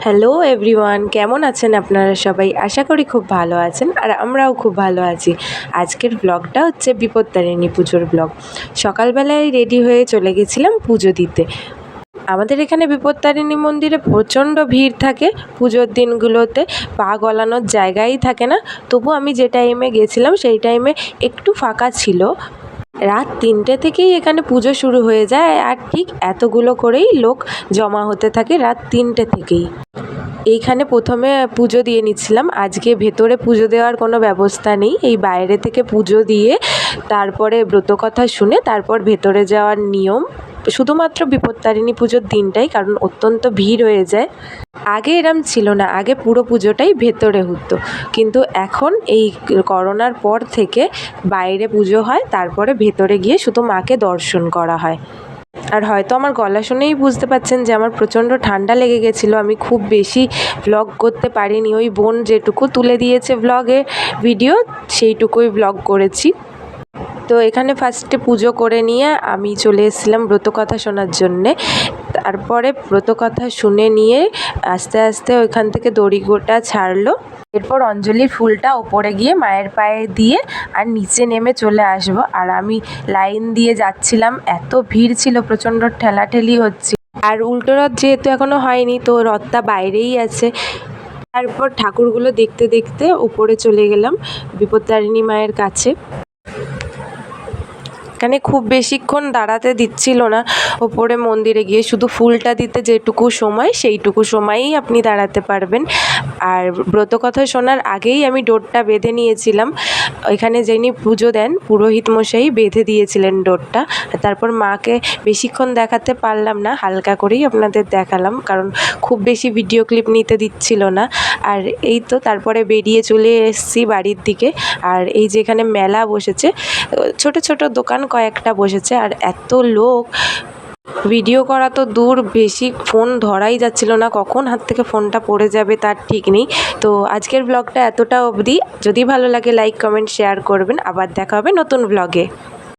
Hello everyone, কেমন আছেন আপনারা সবাই? আশা করি খুব ভালো আছেন আর আমরাও খুব ভালো আছি। আজকের ব্লগটা হচ্ছে বিপত্তারিণী পুজোর ব্লগ। সকালবেলায় রেডি হয়ে চলে গেছিলাম পুজো দিতে। আমাদের এখানে বিপত্তারিণী মন্দিরে প্রচণ্ড ভিড় থাকে পুজোর দিনগুলোতে, পা গলানোর জায়গাই থাকে না। তবু আমি যে টাইমে গেছিলাম সেই টাইমে একটু ফাঁকা ছিল। রাত 3টে থেকেই এখানে পুজো শুরু হয়ে যায় আর ঠিক এতগুলো করেই লোক জমা হতে থাকে রাত 3টে থেকেই। এইখানে প্রথমে পুজো দিয়ে নিচ্ছিলাম। আজকে ভেতরে পুজো দেওয়ার কোনো ব্যবস্থা নেই, এই বাইরে থেকে পুজো দিয়ে তারপরে ব্রতকথা শুনে তারপর ভেতরে যাওয়ার নিয়ম শুধুমাত্র বিপত্তারিণী পুজোর দিনটাই, কারণ অত্যন্ত ভিড় হয়ে যায়। আগে এরম ছিল না, আগে পুরো পুজোটাই ভেতরে হতো, কিন্তু এখন এই করোনার পর থেকে বাইরে পুজো হয়, তারপরে ভেতরে গিয়ে শুধু মাকে দর্শন করা হয়। আর হয়তো আমার গলা শুনেই বুঝতে পারছেন যে আমার প্রচণ্ড ঠান্ডা লেগে গেছিলো। আমি খুব বেশি ভ্লগ করতে পারিনি, ওই বোন যেটুকু তুলে দিয়েছে ভ্লগে ভিডিও সেইটুকুই ভ্লগ করেছি। তো এখানে ফার্স্টে পুজো করে নিয়ে আমি চলে এসেছিলাম ব্রতকথা শোনার জন্যে। তারপরে ব্রতকথা শুনে নিয়ে আস্তে আস্তে ওইখান থেকে দড়িগোটা ছাড়লো। এরপর অঞ্জলির ফুলটা ওপরে গিয়ে মায়ের পায়ে দিয়ে আর নিচে নেমে চলে আসবো। আর আমি লাইন দিয়ে যাচ্ছিলাম, এত ভিড় ছিল, প্রচণ্ড ঠেলাঠেলি হচ্ছে। আর উল্টো রথ যেহেতু এখনো হয়নি, তো রথটা বাইরেই আছে। তারপর ঠাকুরগুলো দেখতে দেখতে উপরে চলে গেলাম বিপত্তারিণী মায়ের কাছে। এখানে খুব বেশিক্ষণ দাঁড়াতে দিচ্ছিল না ওপরে মন্দিরে গিয়ে, শুধু ফুলটা দিতে যেটুকু সময় সেইটুকু সময়েই আপনি দাঁড়াতে পারবেন। আর ব্রতকথা শোনার আগেই আমি ডোরটা বেঁধে নিয়েছিলাম। এখানে যিনি পুজো দেন পুরোহিত মশাই বেঁধে দিয়েছিলেন ডোরটা। তারপর মাকে বেশিক্ষণ দেখাতে পারলাম না, হালকা করেই আপনাদের দেখালাম, কারণ খুব বেশি ভিডিও ক্লিপ নিতে দিচ্ছিল না। আর এই তো তারপরে বেরিয়ে চলে এসেছি বাড়ির দিকে। আর এই যে এখানে মেলা বসেছে, ছোট ছোট দোকান কয়েকটা বসেছে, আর এত লোক, ভিডিও করা তো দূর, বেশি ফোন ধরাই যাচ্ছিল না, কখন হাত থেকে ফোনটা পড়ে যাবে তার ঠিক নেই। তো আজকের ব্লগটা এতটা অবধি। যদি ভালো লাগে লাইক কমেন্ট শেয়ার করবেন। আবার দেখা হবে নতুন ব্লগে।